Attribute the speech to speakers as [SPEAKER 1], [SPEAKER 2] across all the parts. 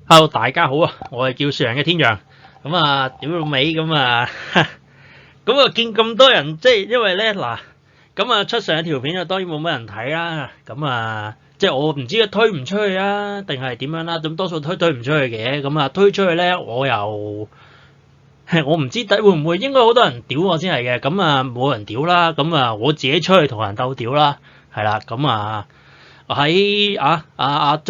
[SPEAKER 1] Hello，大家好啊！我係叫樹人嘅天陽，咁啊，屌老味咁啊，咁啊見咁多人，即係因為咧嗱，咁啊出上一條片就當然冇乜人睇啦，咁啊，即係我唔知推唔出去啊，定係點樣啦？咁多數推唔出去嘅，咁啊推出去咧，我唔知會唔會應該好多人屌我先係嘅，咁啊冇人屌啦，咁啊我自己出去同人鬥屌啦，係啦，咁啊。即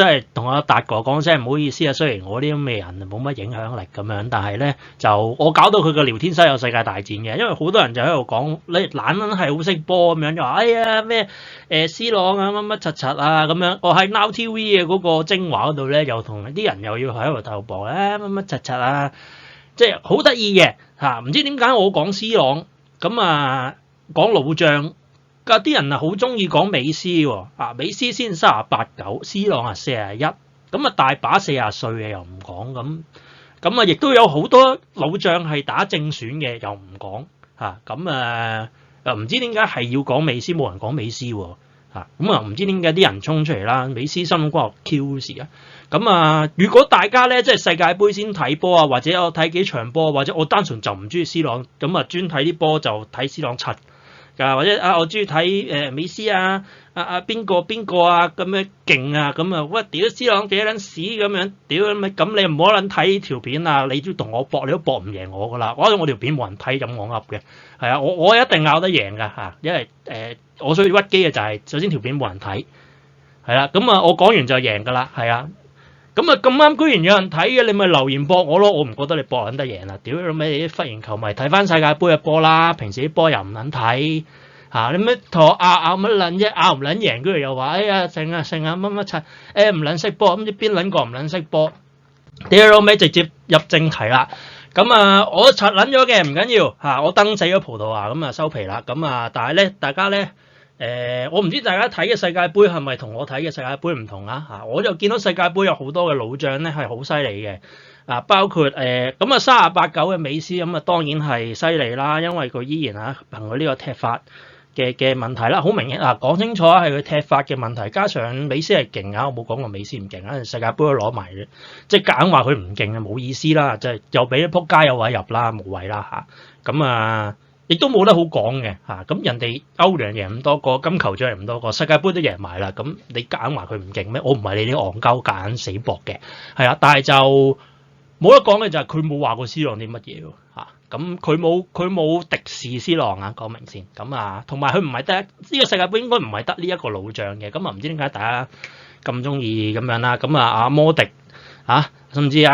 [SPEAKER 1] 係同阿達哥講聲唔好意思啊，雖然我啲咁嘅人冇乜影響力咁樣，但係咧就我搞到佢個聊天室有世界大戰嘅，因為好多人就喺度講你懶撚係好識波咁樣，就話哎呀咩C 朗啊乜乜柒柒啊咁樣，我喺 Now TV 嘅嗰個精華嗰度咧，又同啲人又要喺度鬥博咧乜乜柒柒啊，即係好得意嘅嚇，唔知點解我講 C 朗咁啊講老將。啲人啊好中意講美斯喎，美斯先38、9，C 朗啊41，咁啊大把40歲嘅又唔講咁啊，亦都有好多老將係打正選嘅又唔講嚇，咁又唔知點解係要講美斯，冇人講美斯喎嚇，咁啊唔知點解啲人衝出嚟啦，美斯心關我 Q 事啊，咁啊如果大家咧即係世界盃先睇波啊，或者我睇幾場波，或者我單純就唔中意 C 朗，咁啊專睇啲波就睇 C 朗柒。或者我中意睇美斯啊，邊個啊咁樣勁啊，咁啊喂屌 C 朗幾撚屎咁樣，屌咁你唔好撚睇條片啊，你都同我搏，你都搏唔贏我噶啦，我條片冇人睇咁我噏嘅，係啊，我一定拗得贏噶嚇，因為我最屈機嘅就係首先條片冇人睇，係啦，咁啊我講完就贏噶啦，係啊。咁啊咁啱居然有人睇嘅，你咪留言駁我咯，我唔覺得你駁撚得贏啦，屌你咩啲忽然球迷睇翻世界盃嘅波啦，平時啲波又唔撚睇嚇，你咩同我拗乜撚啫，拗唔撚贏，跟住又話哎呀成啊乜乜柒，唔撚識波，咁知邊撚個唔撚識波，屌你咩直接入正題啦，咁啊我柒撚咗嘅唔緊要嚇，我登死咗葡萄牙咁啊收皮啦，咁啊但係咧大家咧。我唔知大家睇嘅世界盃係咪同我睇嘅世界盃唔同啊？我就見到世界盃有好多嘅老將咧係好犀利嘅，包括咁38、9嘅美斯咁當然係犀利啦，因為佢依然憑佢呢個踢法嘅問題啦，好明顯講清楚係佢踢法嘅問題，加上美斯係勁啊，我冇講過美斯唔勁啊，世界盃都攞埋嘅，即係夾硬話佢唔勁啊，冇意思啦，就係又俾啲撲街有位入啦，無謂啦嚇，咁亦都冇得好講嘅嚇，咁人哋歐聯贏咁多個，金球獎贏咁多個，世界盃都贏埋啦，咁你夾硬話佢唔勁咩？我唔係你啲戇鳩夾硬死搏嘅，係啊，但係就冇得講嘅就係佢冇話過 C 朗啲乜嘢喎嚇，咁佢冇敵視 C 朗啊，講明先，咁同埋佢唔係得呢個世界盃應該唔係得呢一個老將嘅，咁唔知點解大家咁中意咁樣啦，咁阿摩迪甚至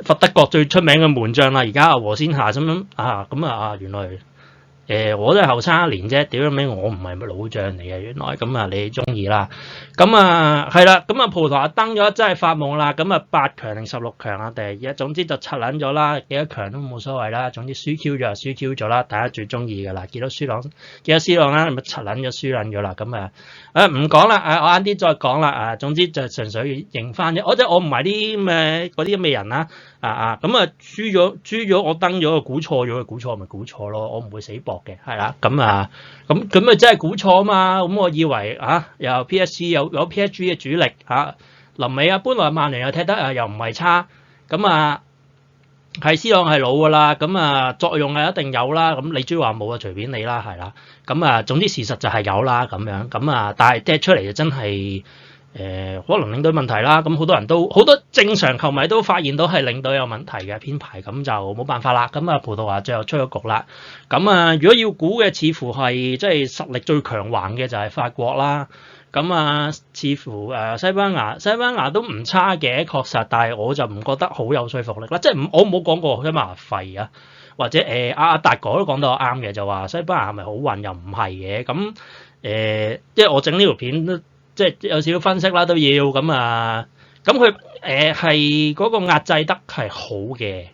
[SPEAKER 1] 佛德國最出名嘅門將啦，而家和仙夏咁樣咁原來。我都係後生一年啫，屌咩我唔係老將嚟嘅，原來咁你中意啦，咁係啦，咁葡萄牙登咗真係發夢啦，咁8強定16強總之就柒撚咗啦，幾多強都冇所謂啦，總之輸 Q 咗就輸 Q 咗啦，大家最中意噶啦，見到 C 朗啦，咪柒撚咗輸撚咗啦，咁唔講啦，我晏啲再講啦，總之就純粹認翻啫，我唔係啲咩嗰啲咁嘅人啦，輸咗我登咗估錯咗，估錯咪估錯咯，我唔會死搏嘅，係啦，咁咪真係估錯啊嘛，咁我以為又 PSG 有 PSG 嘅主力臨尾本來曼聯又踢得又唔係差，咁係 C 朗係老噶啦，咁作用係一定有啦，咁你中意話冇隨便你啦，係啦，咁總之事實就係有啦咁樣，咁但係踢出嚟就真係可能領隊問題啦，咁好多正常球迷都發現到係領隊有問題嘅編排，咁就冇辦法啦，咁葡萄牙最後出咗局啦，咁如果要估嘅似乎係即係實力最強橫嘅就係法國啦。咁似乎西班牙都唔差嘅，確實，但係我就唔覺得好有說服力啦。即係我冇講過西班牙廢啊，或者阿達哥都講到啱嘅，就話西班牙係咪好運又唔係嘅。咁即係我整呢條片都即係有少少分析啦，都要咁佢係嗰個壓制得係好嘅。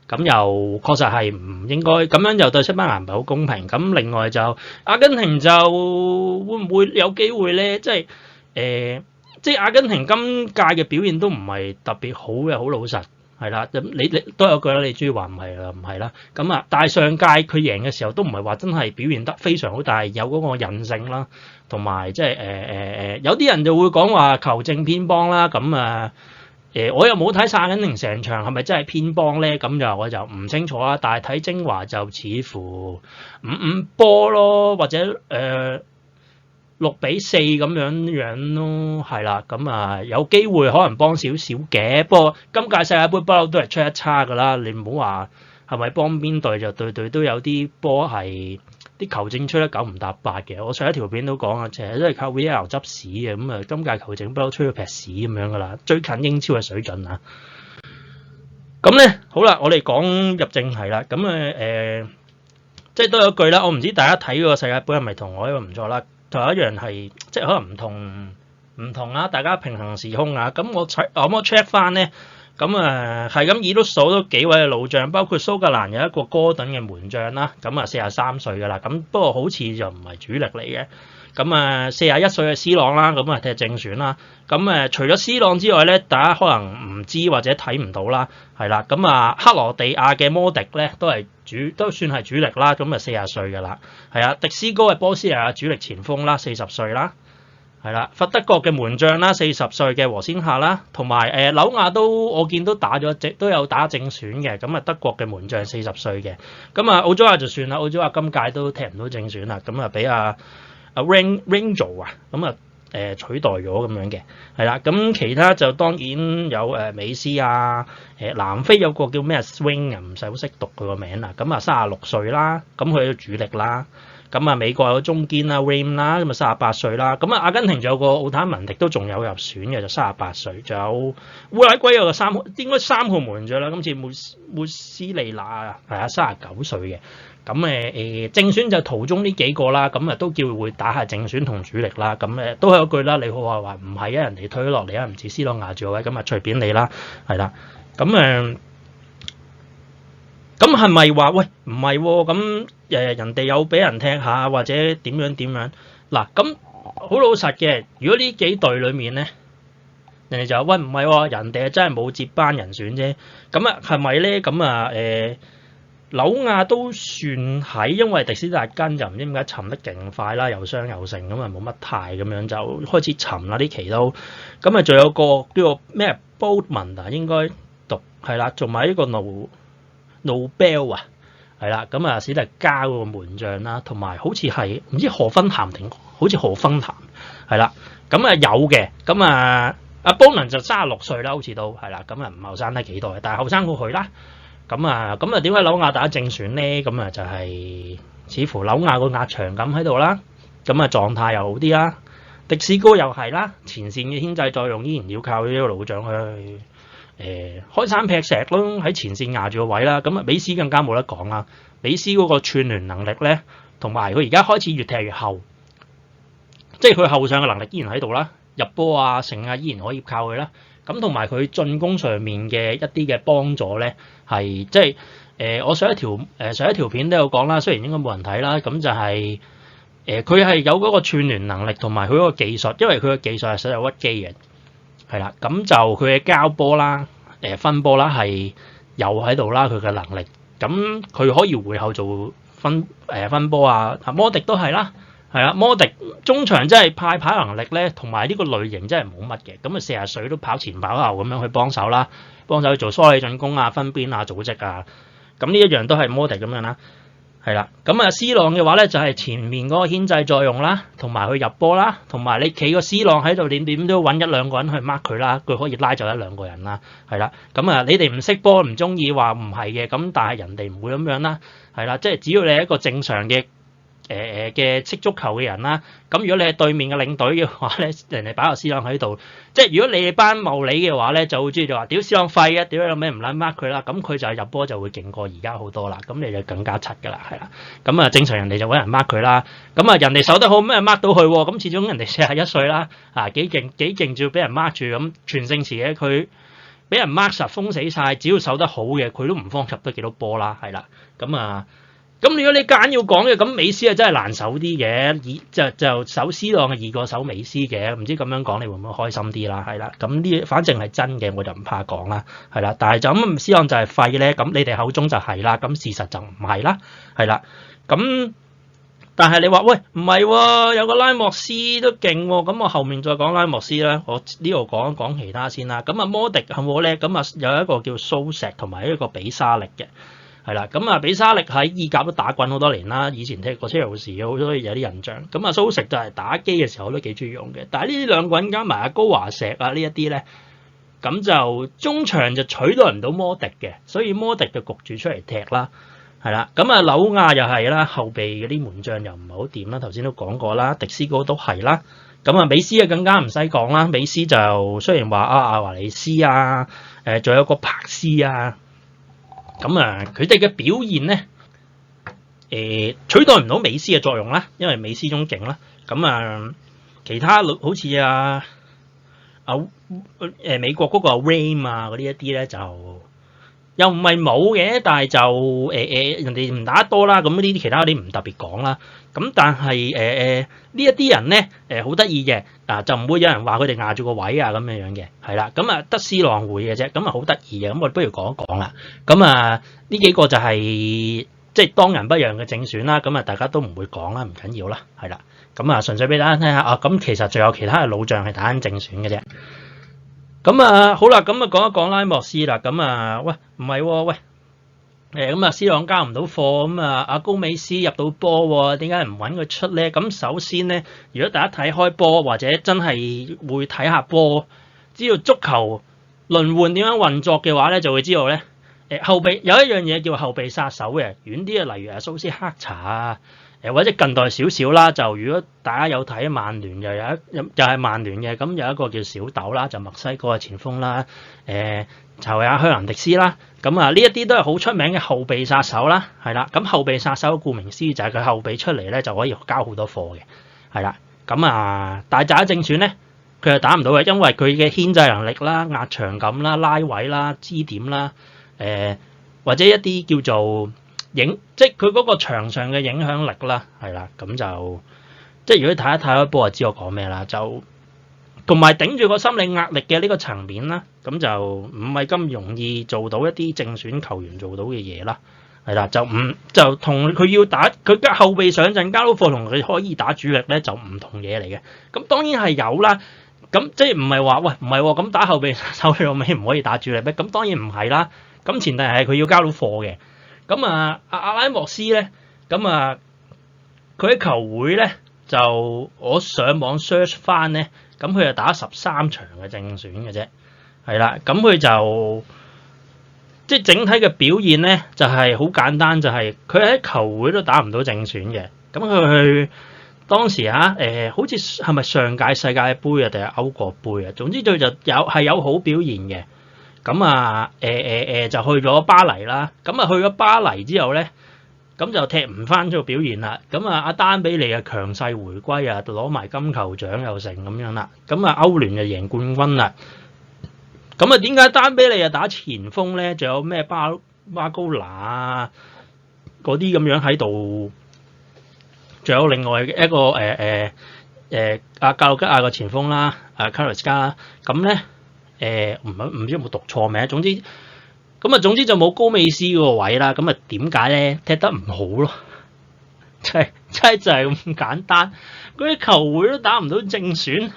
[SPEAKER 1] 咁又確實係唔應該咁樣，又對西班牙唔係好公平。咁另外就阿根廷就會唔會有機會咧？即係阿根廷今屆嘅表現都唔係特別好嘅，好老實係啦。你都有句啦，你中意話唔係啦，唔係啦。咁但係上屆佢贏嘅時候都唔係話真係表現得非常好，但係有嗰個韌性啦，同埋即係有啲人就會講話球證偏幫啦。咁我又冇睇晒緊定成場係咪真係偏幫咧？咁就我就唔清楚啦。但係睇精華就似乎5-5波咯，或者6-4咁樣咯，係啦。咁啊有機會可能幫少少嘅。不過今屆世界盃不嬲都係出一差㗎啦。你唔好話係咪幫邊隊就隊隊都有啲波係啲球證出得9唔搭8嘅。我上一條片都講啊，成日都係靠 VAR 執屎嘅。咁啊今屆球證不嬲吹到劈屎咁樣㗎啦，最近英超嘅水準啊。咁咧好啦，我哋講入正題啦。咁即係都有句啦。我唔知大家睇嗰個世界盃係咪同我呢個唔錯啦。同一樣係即係可能唔同啊！大家平行時空啊！咁我 check 翻咧，咁係咁以都數到幾位嘅老將，包括蘇格蘭有一個哥頓嘅門將啦，咁43歲㗎啦，咁不過好似就唔係主力嚟嘅。咁41歲嘅 C 朗啦，咁踢正選啦。咁除咗 C 朗之外咧，大家可能唔知或者睇唔到啦，係啦。咁克羅地亞嘅摩迪咧都算係主力啦，咁40歲㗎啦，係啊。迪斯高係波斯尼亞主力前鋒啦，40歲啦，係啦。佛德國嘅門將啦，40歲嘅和仙夏啦，同埋紐亞我見都有打正選嘅，咁德國嘅門將40歲嘅。咁奧祖亞就算啦，奧祖亞今屆都踢唔到正選啦，咁俾Rangel 咁取代咗咁樣嘅，係啦。咁其他就當然有美斯啊，南非有個叫咩 Swing 啊，唔使好識讀佢個名啦。咁36歲啦，咁佢係主力啦。咁美國有中堅啦 Ram 啦，咁38歲啦。咁阿根廷仲有個奧坦文迪都仲有入選嘅，就38歲。仲有烏拉圭有個應該3號門將啦，今次穆斯利納啊，係啊39歲嘅。咁正選就途中呢幾個啦，咁都叫會打下正選同主力啦。咁都係嗰句啦，你好話唔係啊，人哋推落嚟啊，唔似 C 朗壓住個位，咁隨便你啦，係啦。咁係咪話喂唔係喎？咁人哋有俾人踢下或者點樣嗱？咁好老實嘅，如果呢幾隊裡面咧，人哋就話喂唔係喎，人哋真係冇接班人選啫。咁係咪咧？咁紐亞都算係，因為迪斯達根就唔知點解沉得勁快啦，又傷又成，咁冇乜態咁樣就開始沉啦啲期都。咁仲有個叫做咩 Boldman 啊，應該讀係啦，仲埋呢個Nobel 啊，係啦。咁史特加嗰個門將啦，同埋好似係唔知何芬咸定好似何芬咸係啦。咁有嘅，咁阿 Boldman 就36歲啦，好似都係啦。咁唔後生得幾多嘅，但係後生過佢啦。咁點解紐亞打正選咧？咁就係似乎紐亞個壓場感喺度啦，咁狀態又好啲啦。迪斯高又係啦，前線嘅牽制作用依然要靠呢個老將去開山劈石咯，喺前線壓住個位啦。咁美斯更加冇得講啦，美斯嗰個串聯能力咧，同埋佢而家開始越踢越後，即係佢後上嘅能力依然喺度啦，入波啊成啊依然可以靠佢啦。咁同埋佢進攻上面嘅一啲嘅幫助咧，係即係我上一條片都有講啦，雖然應該冇人睇啦，咁就係佢係有嗰個串聯能力同埋佢嗰個技術，因為佢嘅技術係實有屈機嘅，係啦，咁就佢嘅交波啦、分波啦係有喺度啦，佢嘅能力，咁佢可以回後做分波啊，摩迪都係啦。係啦，摩迪中場真係派跑能力咧，同埋呢個類型真係冇乜嘅。咁40歲都跑前跑後咁樣去幫手啦，幫手去做梳理進攻啊、分邊啊、組織啊。咁呢一樣都係摩迪咁樣啦。係啦，咁C 朗嘅話咧就係前面嗰個牽制作用啦，同埋去入波啦，同埋你企個 C 朗喺度點都揾1-2個人去 mark 佢啦，佢可以拉走1-2個人啦。係啦，咁你哋唔識波唔中意話唔係嘅，咁但係人哋唔會咁樣啦。係啦，即係只要你係一個正常嘅。嘅識足球嘅人啦，咁如果你係對面嘅領隊嘅話咧，人哋擺個 C 朗喺度，即係如果你哋班茂利嘅話咧，就會中意就話屌 C 朗廢啊，屌有咩唔撚 mark 佢啦，咁佢就入波就會勁過而家好多啦，咁你就更加柒噶啦，係啦，咁正常人哋就揾人 mark 佢啦，咁人哋守得好咩 mark 到佢喎，咁始終人哋41歲啦，幾勁照俾人 mark 住咁全盛時嘅佢俾人 mark 實封死晒，只要守得好嘅佢都唔方入得幾多波啦，係啦，咁如果你揀要講嘅，咁美斯真係難守啲嘅，就守 C 朗嘅易過守美斯嘅，唔知咁樣講你會唔會開心啲啦？係啦，咁反正係真嘅，我就唔怕講啦，係啦。但係就咁 C 朗就係廢咧，咁你哋口中就係啦，咁事實就唔係啦，係啦。咁但係你話喂唔係喎，有個拉莫斯都勁喎，咁我後面再講拉莫斯啦，我呢度講一講其他先啦。咁啊摩迪係冇咧，咁啊有一個叫蘇石同埋一個比沙力嘅，係啦。咁啊比沙力喺意甲都打滾好多年啦，以前踢過車路士，好多有啲印象。咁啊蘇石就係打機嘅時候我都幾中意用嘅。但係呢兩個人加埋阿高華石啊呢一啲咧，咁就中場就取代唔到摩迪嘅，所以摩迪就焗住出嚟踢啦。係啦，咁啊紐亞又係啦，後備嗰啲門將又唔係好掂啦，頭先都講過啦，迪斯高都係啦，咁啊美斯啊更加唔使講啦，美斯就雖然話阿華尼斯啊，仲有個柏斯啊，咁啊佢哋嘅表現咧，取代唔到美斯嘅作用啦，因為美斯仲勁啦，咁啊其他好似美國嗰個 Ram 啊嗰啲一啲咧就。又唔係冇嘅，但係就人哋唔打得多啦，咁呢啲其他啲唔特別講啦。咁但係呢一啲人咧好得意嘅，就唔會有人話佢哋壓住個位啊咁樣嘅，係啦。咁啊得斯朗會嘅啫，咁啊好得意嘅。咁我哋不如講一講啦。咁啊呢幾個就係即係當仁不讓嘅正選啦。咁啊大家都唔會講啦，唔緊要啦，係啦。咁啊純粹俾大家聽下啊。咁其實仲有其他嘅老將係打緊正選嘅啫。咁啊，好啦，咁啊講一講拉莫斯啦。咁啊，喂，唔係喎，喂，咁啊，C 朗交唔到貨，咁啊，阿高美斯入到波喎，點解唔揾佢出咧？咁首先咧，如果大家睇開波或者真係會睇下波，知道足球輪換點樣運作嘅話咧，就會知道咧，後備有一樣嘢叫後備殺手嘅，遠啲啊，例如蘇斯克查啊。或者近代少少啦，就如果大家有睇曼聯，又係曼聯嘅，咁有一個叫小豆啦，就墨西哥嘅前鋒啦，就係阿香蘭迪斯啦，咁啊呢一啲都係好出名嘅後備殺手啦，係啦，咁後備殺手顧名思義就係佢後備出嚟咧就可以交好多貨嘅，係啦，咁啊大閘正選咧佢係打唔到嘅，因為佢嘅牽制能力啦、壓場感啦、拉位啦、支點啦，或者一啲叫做即係佢嗰個場上嘅影響力啦，係啦，咁就即係如果睇一睇開波就知我講咩啦，就同埋頂住個心理壓力嘅呢個層面啦，咁就唔係咁容易做到一啲正選球員做到嘅嘢啦，係啦，就同佢要打佢嘅後備上陣交到貨同佢可以打主力咧就唔同嘢嚟嘅，咁當然係有啦，咁即係唔係話喂唔係喎，咁打後備手你老尾唔可以打主力咩？咁當然唔係啦，咁前提係佢要交到貨嘅。咁啊，阿拉莫斯咧，咁啊，佢喺球會咧就我上網 search 翻咧，咁佢就打13場嘅正選嘅啫，係啦，咁佢就即係整體嘅表現咧就係好簡單，就係佢喺球會都打唔到正選嘅，咁佢當時好似係咪上屆世界盃啊定係歐國盃啊？總之佢就有好表現嘅。咁啊，就去咗巴黎啦。咁啊，去咗巴黎之後咧，咁就踢唔翻出個表現啦。咁啊，阿丹比利啊強勢回歸啊，攞埋金球獎又成咁樣啦。咁啊，歐聯就贏冠軍啦。咁啊，點解丹比利啊打前鋒咧？仲有咩巴高拿啊嗰啲咁樣喺度？仲有另外一個阿格魯吉亞個前鋒啦，卡洛斯加啦。咁咧。唔知有冇讀錯名，總之就冇高美斯嗰個位啦。咁啊點解咧？踢得唔好咯，真係就係咁簡單。嗰啲球會都打唔到正選，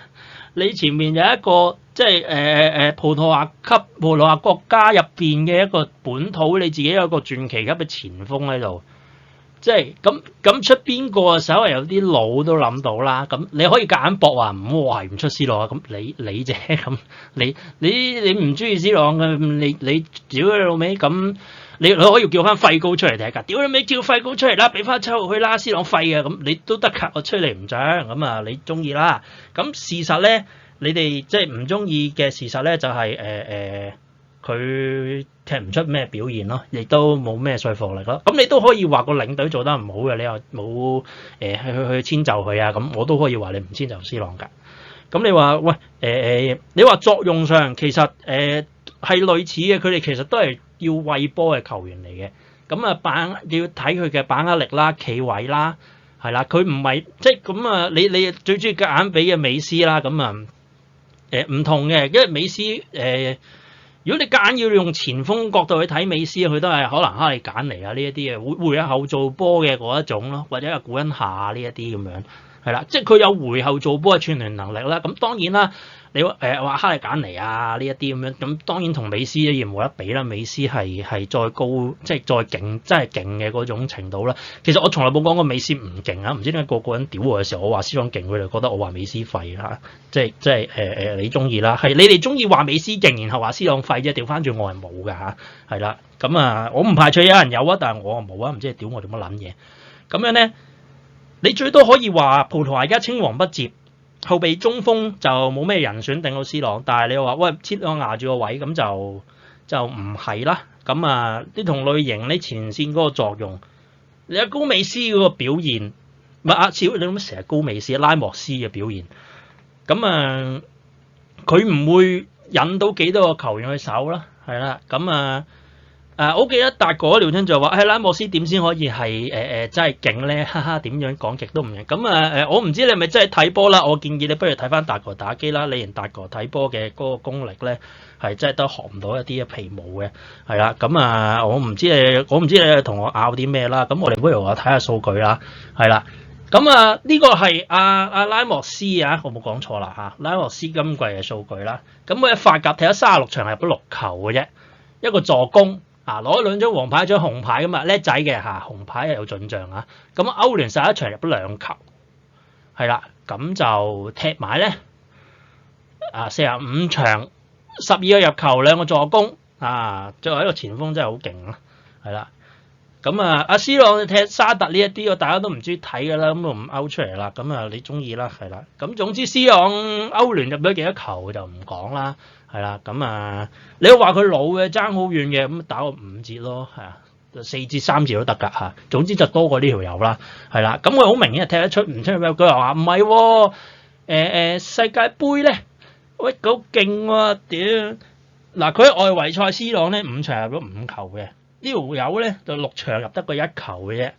[SPEAKER 1] 你前面有一個即係葡萄牙國家入邊嘅一個本土，你自己有一個傳奇級嘅前鋒喺度。即係咁出邊個稍微有啲腦都諗到啦，咁你可以夾硬搏話唔好係唔出 C 朗啊，咁你啫，咁你唔中意 C 朗嘅，你屌你老味咁，你可以叫翻費高出嚟踢㗎，屌你尾叫費高出嚟啦，俾翻7號去啦，C 朗廢嘅，咁你都得㗎，我吹你唔漲，咁啊你中意啦，咁事實咧，你哋即係唔中意嘅事實咧就係佢踢唔出咩表現咯，亦都冇咩說服力咯。咁你都可以話個領隊做得唔好嘅，你又冇去遷就佢啊。咁我都可以話你唔遷就 C 朗㗎。咁你話喂你話作用上其實係類似嘅，佢哋其實都係要餵波嘅球員嚟嘅。咁啊要睇佢嘅把握力啦、企位啦，係啦，佢唔係即係咁啊。你最中意夾硬俾嘅美斯啦，咁啊唔同嘅，因為美斯如果你夾硬要用前鋒角度去睇美斯，佢都係可能哈利簡尼啊呢一啲嘅回後做波嘅嗰一種咯，或者係古恩夏呢一啲咁樣，係啦，即係佢有回後做波嘅串聯能力啦。咁當然啦，你話哈利簡尼啊呢一啲咁樣，咁當然同美斯一樣冇得比啦。美斯係再高，即係再勁，真係勁嘅嗰種程度啦。其實我從來冇講過美斯唔勁啊，唔知點解個個人屌我嘅時候，我話 C 朗勁，佢哋覺得我話美斯廢啦。即係你中意啦，係你哋中意話美斯勁，然後話 C 朗廢啫。調翻轉我係冇㗎嚇，係啦。咁啊，我唔排除有人有啊，但係我冇啊，唔知係屌我做乜撚嘢。咁樣咧，你最多可以話葡萄牙而家青黃不接。後備中鋒就冇咩人選頂到 C 朗，但係你話喂 C 朗壓住個位咁就唔係啦。咁啊啲同類型你前線嗰個作用，你阿高美斯嗰個表現，唔係阿少你諗成日高美斯拉莫斯嘅表現，咁啊佢唔會引到幾多個球員去守啦，係啦，咁啊。我記得達哥聊天就話，拉莫斯點先可以係真係勁咧？哈哈，點樣講極都唔贏。咁我唔知你係咪真係睇波啦？我建議你不如睇翻達哥打機啦。你連達哥睇波嘅嗰個功力咧，係真係都學唔到一啲皮毛嘅，係啦。咁我唔知你同我拗啲咩啦。咁我哋不如我睇下數據啦，係啦。咁呢個係阿拉莫斯啊，我冇講錯啦嚇。拉莫斯今季嘅數據啦。咁佢喺法甲踢咗36場，入咗6球嘅啫，一個助攻。攞2張黃牌，一張紅牌咁啊，叻仔嘅嚇，紅牌有進賬啊。咁歐聯11場入咗2球，係啦，咁就踢埋咧45場12個入球2個助攻作為一個前鋒真係好勁啦，係啦。咁阿 C 朗踢沙特呢一啲，大家都唔中意睇㗎啦，咁就唔勾出嚟啦。咁你中意啦，係啦。咁總之 C 朗歐聯入咗幾多球就唔講啦。係啦，咁你話佢老嘅爭好遠嘅，咁打個5折咯，係啊，4折3折都得㗎嚇。總之就多過呢條友啦，係啦。咁佢好明顯係踢得出，唔出咩？佢話唔係喎，世界盃咧，喂好勁喎，屌！嗱，佢喺外圍賽 C 朗咧5場入咗5球嘅，呢條友咧就6場入得個1球嘅啫，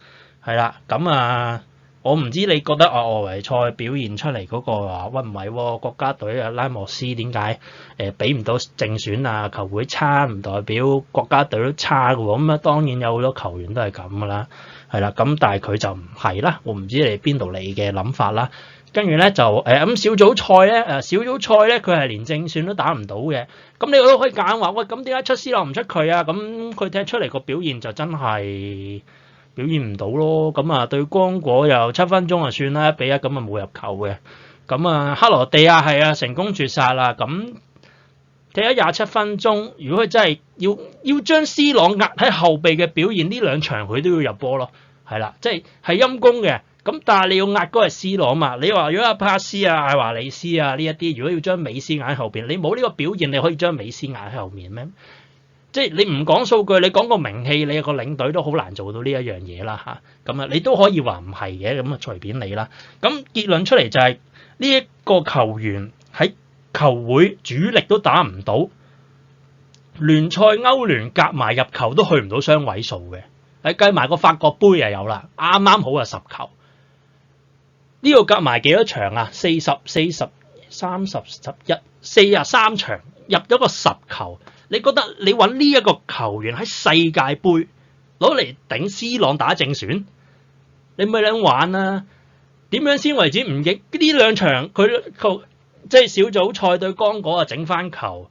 [SPEAKER 1] 係啦，咁我唔知你覺得外圍賽表現出嚟嗰個話，喂唔係喎，國家隊拉莫斯點解俾唔到正選啊？球會差唔代表國家隊都差嘅喎，咁當然有好多球員都係咁噶啦，係啦，咁但係佢就唔係啦，我唔知你邊度嚟嘅諗法啦。跟住咧就咁小組賽咧佢係連正選都打唔到嘅，咁你都可以揀話喂，咁點解出 C 朗唔出佢啊？咁佢踢出嚟個表現就真係表現唔到咯，咁對剛果又7分鐘就算啦，1比1咁冇入球嘅，咁克羅地亞係成功絕殺啦，咁踢咗27分鐘，如果佢真係要將 C 朗壓喺後備嘅表現，呢2場佢都要入波咯，係啦，即係陰功嘅，咁但係你要壓嗰個係 C 朗嘛，你話如果阿帕斯啊、艾華里斯啊呢一啲，如果要將美斯壓喺後邊，你冇呢個表現，你可以將美斯壓喺後面咩？即係你唔講數據，你講個名氣，你個領隊都好難做到呢一樣嘢啦嚇。咁你都可以話唔係嘅，咁隨便你啦。咁結論出嚟就係呢一個球員喺球會主力都打唔到，聯賽歐聯夾埋入球都去唔到雙位數嘅。你計埋個法國杯又有啦，啱啱好10球。呢個夾埋幾多場啊？40、40、30、11、43場入咗個10球。你覺得你揾呢一個球員喺世界盃攞嚟頂 C 朗打正選，你咪撚玩啊？點樣先為止唔贏？呢2場佢即係小組賽對剛果整翻球，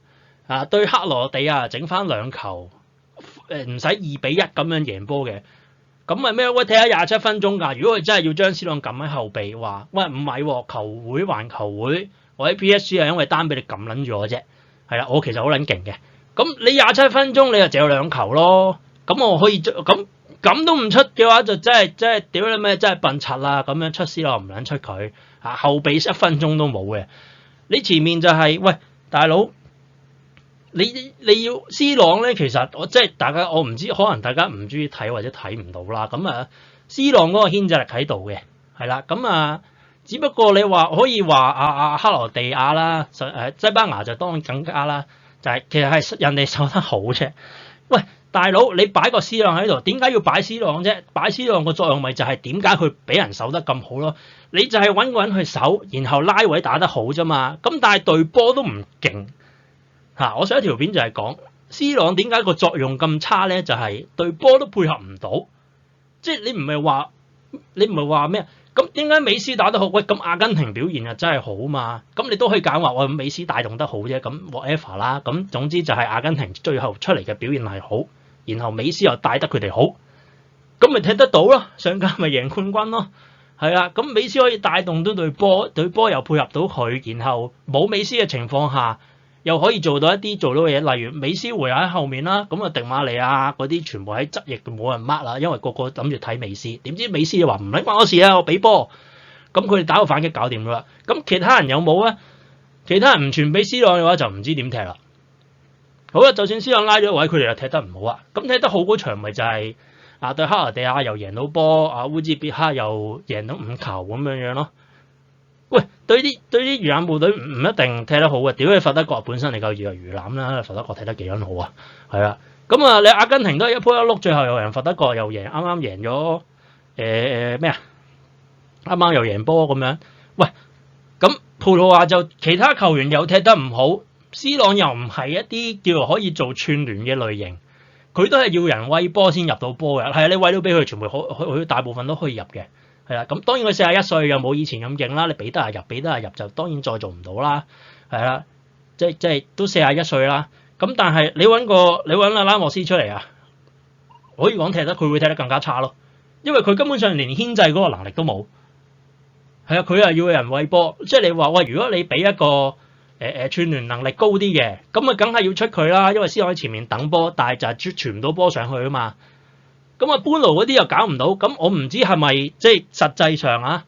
[SPEAKER 1] 對克羅地亞整翻2球，唔使2比1咁樣贏波嘅，咁咪咩？喂，踢下27分鐘㗎。如果佢真係要將 C 朗撳喺後備，話喂唔係喎，球會還球會，我喺 PSG 係因為單俾你撳撚住我啫，係啦，我其實好撚勁嘅。咁你27分鐘你就只有2球咯，咁我可以咁都唔出嘅話，就真係屌你咩，真係笨柒啦！咁樣出 C 朗唔撚出佢，後備1分鐘都冇嘅。你前面就係喂大佬，你要 C 朗咧，其實我即係大家我唔知，可能大家唔中意睇或者睇唔到啦。咁C 朗嗰個牽制力喺度嘅，係啦。咁只不過你話可以話克羅地亞啦，西班牙就當然更加啦。就係其實係人哋守得好啫。喂，大佬，你擺個 C 朗喺度，點解要擺 C 朗啫？擺 C 朗個作用咪就係點解佢俾人守得咁好咯？你就係揾個人去守，然後拉位打得好啫嘛。咁但係隊波都唔勁，我上一條片就係講 C 朗點解個作用咁差咧，就係對波都配合唔到，即係你唔係話咩？咁點解美斯打得好？喂，咁阿根廷表現啊真係好嘛？咁你都可以揀話喂美斯帶動得好啫，咁 whatever 啦。咁總之就係阿根廷最後出嚟嘅表現係好，然後美斯又帶得佢哋好，咁咪踢得到咯，上屆咪贏冠軍咯。係啦，咁美斯可以帶動到隊波又配合到佢，然後冇美斯嘅情況下，又可以做到嘢，例如美斯回喺後面啦，咁啊迪馬利亞嗰啲全部喺側翼冇人 mark 啦，因為個個諗住睇美斯，點知美斯就話唔理關我事啊，我俾波，咁佢哋打個反擊搞掂咗啦。咁其他人有冇啊？其他人唔傳俾 C 朗嘅話就唔知點踢啦。好啦，就算 C 朗拉咗位，佢哋又踢得唔好啊。咁踢得好嗰場咪就係對克羅地亞又贏到波，烏茲別克又贏到5球咁樣咯。喂，對啲魚腩部隊唔一定踢得好嘅，屌你佛得角本身你夠以為魚腩啦，佛得角踢得幾撚好啊？係啦，咁你阿根廷都係一鋪一碌，最後有人佛得角又贏，啱啱贏咗咩啊？啱啱又贏波咁樣。喂，咁葡萄牙就其他球員又踢得唔好 ，C 朗又唔係一啲叫做可以做串聯嘅類型，佢都係要人餵波先入到波嘅。係啊，你餵到俾佢，全部佢大部分都可以入嘅。係啦，咁當然佢41歲又冇以前咁勁啦，你俾得入就當然再做唔到啦。係啦，即係都41歲啦。咁但係你揾阿拉莫斯出嚟啊，可以講佢會踢得更加差咯，因為佢根本上連牽制嗰個能力都冇。係啊，佢係要人餵波，即係你話喂，如果你俾一個串聯能力高啲嘅，咁啊梗係要出佢啦，因為C朗喺前面等波，但係就係傳唔到波上去啊嘛。咁啊，班奴嗰啲又搞唔到，咁我唔知係咪即係實際上啊？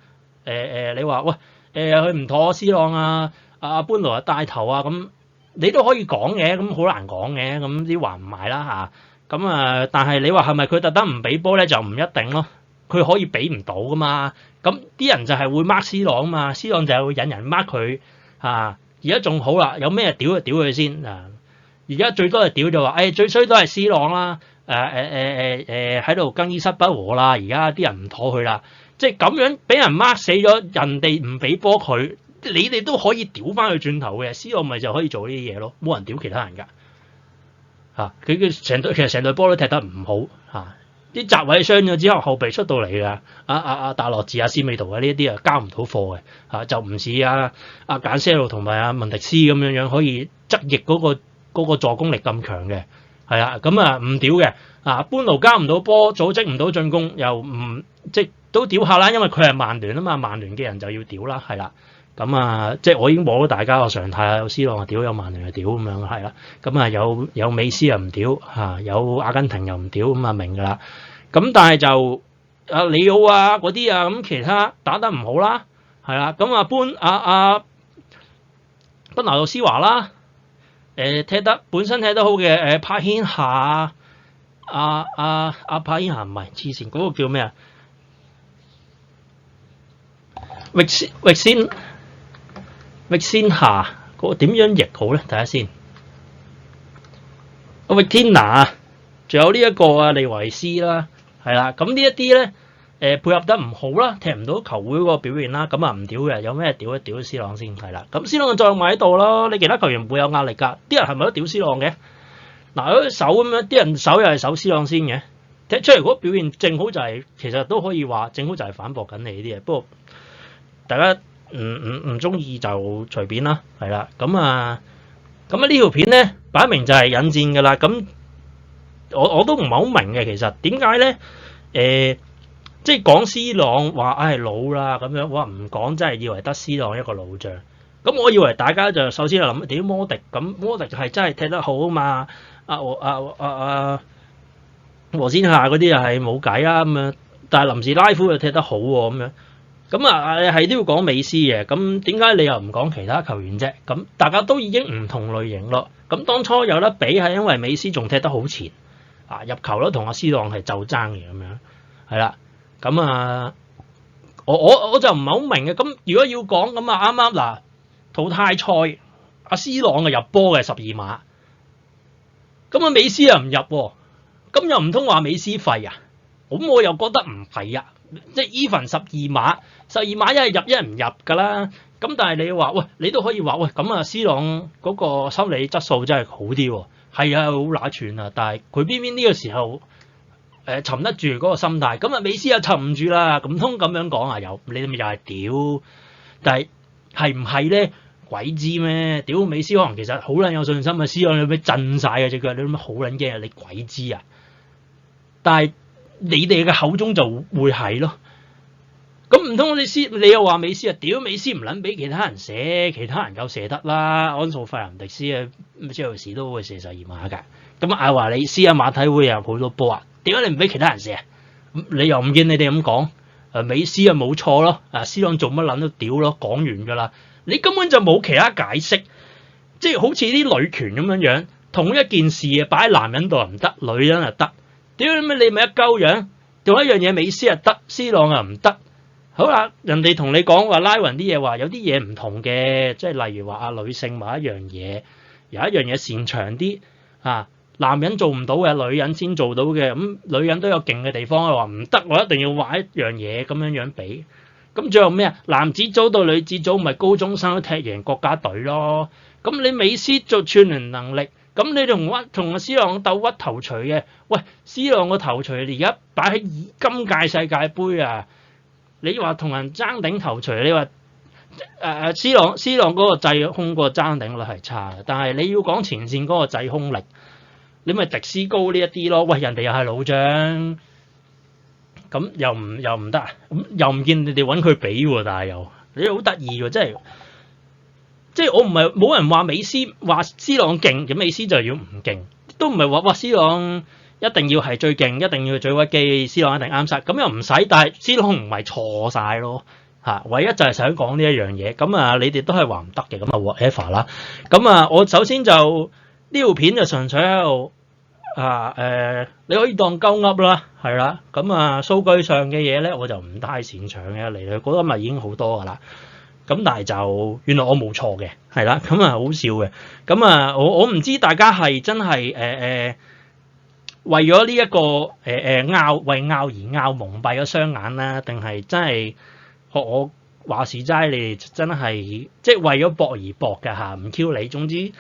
[SPEAKER 1] 你話喂佢唔妥 C 朗啊，班奴啊帶頭啊，咁你都可以講嘅，咁好難講嘅，咁啲話唔埋啦嚇。咁但係你話係咪佢特登唔俾波咧，就唔一定咯。佢可以俾唔到噶嘛。咁啲人就係會 mark C 朗嘛 ，C 朗就係會引人 mark 佢嚇。而家仲好啦，有咩屌就屌佢先啊！而家最多係屌就話，最衰都係 C 朗啦。喺度更衣室不和啦，而家啲人唔妥佢啦，即係咁樣俾人 mark 死咗，人哋唔俾波佢，你哋都可以屌翻佢轉頭嘅 ，C 朗咪就可以做呢啲嘢咯，冇人屌其他人㗎嚇，佢其實成隊波都踢得唔好嚇，啲閘位傷咗之後，後備出到嚟㗎，大洛治斯美圖啊呢啲啊交唔到貨嘅嚇，就唔似簡些路同埋文迪斯咁樣可以側翼嗰個助攻力咁強嘅。係啊，咁唔屌嘅，班奴交唔到波，組織唔到進攻，又唔即都屌下啦，因為佢係曼聯啊嘛，曼聯嘅人就要屌啦，係啦，咁即係我已經摸到大家個常態啦，有 C 朗屌，有曼聯就屌咁樣，係啦，咁有美斯又唔屌有阿根廷又唔屌，咁明㗎啦，咁但係就里奧嗰啲咁其他打得唔好啦，係啦，咁賓拿杜斯華啦。本身踢得好嘅柏軒夏柏軒夏唔係之前嗰個叫咩啊？域先夏嗰個點樣譯好咧？睇下先。域天拿，仲有呢一個利維斯啦，係啦。咁呢一啲咧配合得唔好啦，踢唔到球會嗰個表現啦，咁唔屌嘅，有咩屌一屌 C 朗先係啦。咁 C 朗嘅作用咪喺度咯，你其他球員唔會有壓力㗎。啲人係咪都屌 C 朗嘅？好似守咁樣，啲人守又係守 C 朗先嘅，踢出嚟嗰個表現正好就係，其實都可以話正好就係反駁緊你呢啲嘢。不過大家唔中意就隨便啦，係啦。咁呢條片咧擺明就係引戰㗎啦。咁我都唔係好明嘅，其實點解咧？即係講 C 朗話老啦咁樣，我唔講真係以為得 C 朗一個老將。咁我以為大家就首先就諗屌摩迪，咁摩迪係真係踢得好啊嘛。和先夏嗰啲又係冇計啊咁樣，但係臨時拉夫又踢得好喎咁樣。咁係都要講美斯嘅，咁點解你又唔講其他球員啫？咁大家都已經唔同類型咯。咁當初有得比係因為美斯仲踢得好前，入球都同阿 C 朗係就爭嘅咁樣，係啦。咁我就唔係好明嘅。咁如果要講咁啱啱嗱淘汰賽，阿 C 朗入波嘅12碼，咁美斯又唔入喎，咁又唔通話美斯廢啊？咁我又覺得唔係啊，即係 even 12碼一係入一係唔入㗎啦。咁但係你話喂，你都可以話喂，咁啊 C 朗嗰個心理質素真係好啲喎，係啊，好乸串啊，但係佢偏偏呢個時候沉得住嗰個心態，咁啊美斯又沉唔住啦，唔通咁樣講啊？你咪又係屌，但係係唔係咧？鬼知咩？屌美斯可能其實好撚有信心啊 ，C 朗你咩震晒嘅隻腳，你諗好撚驚啊？你鬼知啊？但係你哋嘅口中就會係咯。咁唔通你又話美斯啊？屌美斯唔撚俾其他人射，其他人夠射得啦。安素費蘭迪斯啊，車路士都會射12碼㗎。咁艾華里斯啊，馬體會有好多波啊。點解你唔俾其他人射？你又唔見你哋咁講？美斯啊冇錯咯。C 朗做乜撚都屌咯，講完㗎啦。你根本就冇其他解釋，即係好似啲女權咁樣，同一件事啊擺喺男人度又唔得，女人又得。屌你咪一鳩樣，同一樣嘢美斯又得，C 朗又唔得。好啦，人哋同你講話拉勻啲嘢，話有啲嘢唔同嘅，即係例如話女性某一樣嘢，有一樣嘢擅長啲男人做唔到嘅，女人先做到嘅。咁女人都有勁嘅地方，話唔得，我一定要話一樣嘢咁樣比。咁最後咩啊？男子組到女子組，咪高中生都踢贏國家隊咯。咁你美斯做串聯能力，咁你同C 朗鬥屈頭錘嘅，喂 C 朗個頭錘而家擺喺今屆世界盃啊！你話同人爭頂頭錘，你話C 朗嗰個制空嗰個爭頂率係差嘅，但係你要講前線嗰個制空力，你咪迪斯高呢一啲咯。喂，人哋又係老將，咁又唔得，咁又唔見你哋揾佢比喎，但係又你好得意喎，即係我唔係冇人話美斯話 C 朗勁，咁美斯就要唔勁，都唔係話哇 C 朗一定要係最勁，一定要最屈機 C 朗一定啱晒，咁又唔使，但係 C 朗唔係錯晒咯唯一就係想講呢一樣嘢，咁你哋都係話唔得嘅，咁whatever 啦，咁我首先就呢條片就純粹喺度你可以當鳩噏啦，係啦，咁數據上嘅嘢咧我就唔太擅長嘅，嚟嚟嗰今日已經好多噶啦。咁但係就原來我冇錯嘅，係啦，咁好笑嘅。咁我唔知大家係真係為咗呢一個為拗而拗蒙蔽咗雙眼啦，定係真係學我話事齋，你哋真係即係為咗搏而搏嘅嚇，唔 Q 你。總之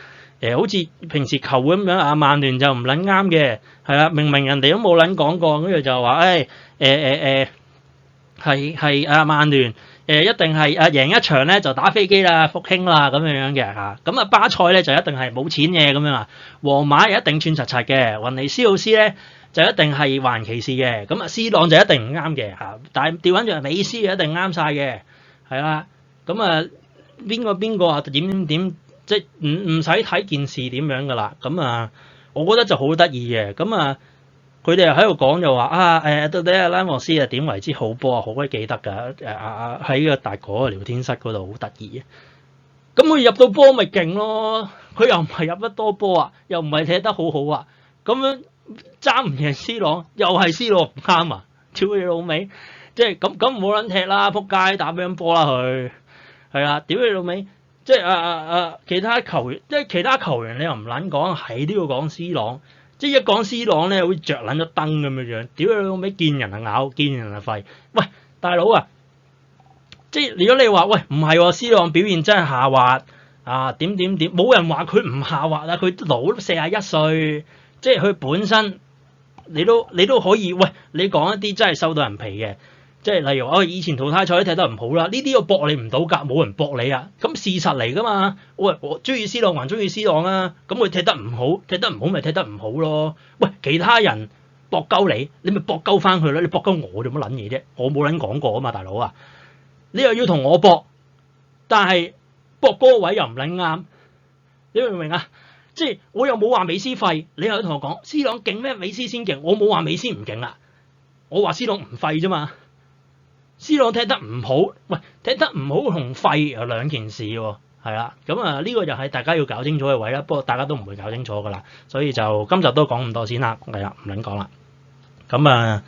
[SPEAKER 1] 好似平時球會咁樣曼聯就唔撚啱嘅，係啦，明明人哋都冇撚講過，跟住就話係曼聯。一定係贏一場咧就打飛機啦，復興啦咁樣嘅嚇。咁巴塞咧就一定係冇錢嘅咁樣啊。皇馬又一定串柒柒嘅，雲尼斯奧斯咧就一定係華人歧視嘅。咁C 朗就一定唔啱嘅嚇。但係調翻轉美斯就一定啱晒嘅，係啦。咁邊個點即係唔使睇件事點樣噶啦。咁我覺得就好得意嘅。咁佢哋又喺度講就話到底拉莫斯點為之好波啊？好鬼記得㗎，喺個大哥嘅聊天室嗰度好得意嘅。咁佢入到波咪勁咯，佢又唔係入得多波啊，又唔係踢得好好啊，咁樣爭唔贏 C 朗，又係 C 朗唔啱啊！屌你老味，即係咁冇撚踢啦，撲街打乒乓波啦佢，係啊，屌你老味，即係其他球員，即係其他球員你又唔撚講，係都要講 C 朗。即係一講 C 朗咧，好似着撚咗燈咁樣樣，屌你老味，見人就咬，見人就吠。喂，大佬啊，即係如果你話喂唔係喎 ，C 朗表現真係下滑點，冇人話佢唔下滑啊，佢老41歲，即係佢本身你都可以喂，你講一啲真係收到人皮嘅。即係例如話，以前淘汰賽都踢得唔好啦，呢啲我駁你唔到㗎，冇人駁你啊。咁事實嚟㗎嘛。喂，我中意 C 朗還中意 C 朗啊。咁佢踢得唔好咪踢得唔好咯。喂，其他人駁鳩你咪駁鳩翻佢咯。你駁鳩我做乜撚嘢啫？我冇撚講過啊嘛，大佬啊。你又要同我駁，但係駁嗰個位又唔撚啱。你明唔明啊？即係我又冇話美斯廢，你又同我講 C 朗勁咩？美斯先勁，我冇話美斯唔勁啊。我話 C 朗唔廢啫嘛。C 朗踢得唔好，喂，踢得唔好同廢有兩件事喎，係啦，咁呢個就係大家要搞清楚嘅位啦，不過大家都唔會搞清楚噶啦，所以就今集都講咁多先啦，係啦，唔撚講啦。咁呢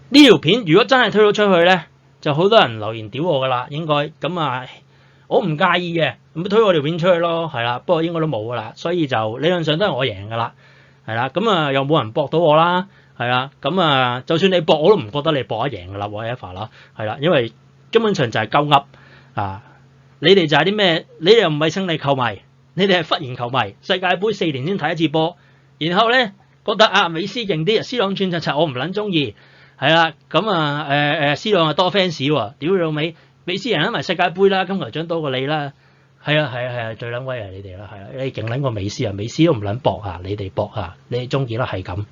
[SPEAKER 1] 條片如果真係推到出去咧，就好多人留言屌我噶啦，應該咁我唔介意嘅，咁推我條片出去咯，係啦，不過應該都冇噶啦，所以就理論上都係我贏噶啦，係啦，咁又冇人駁到我啦。係啦，咁就算你搏我都唔覺得你搏得贏㗎啦 whatever 啦，係啦，因為根本上就係鳩噏你哋就係啲咩？你哋又唔係勝利球迷，你哋係忽然球迷。世界盃4年先睇一次波，然後咧覺得啊美斯勁啲，C朗轉柒柒我唔撚中意，係啦咁啊C朗啊多 fans 喎，屌你老味，美斯贏埋世界盃啦，金球獎多過你啦，係啊最撚威係你哋啦，係啊你勁撚過美斯啊，美斯都唔撚搏啊，你哋搏啊，你哋中意啦係咁。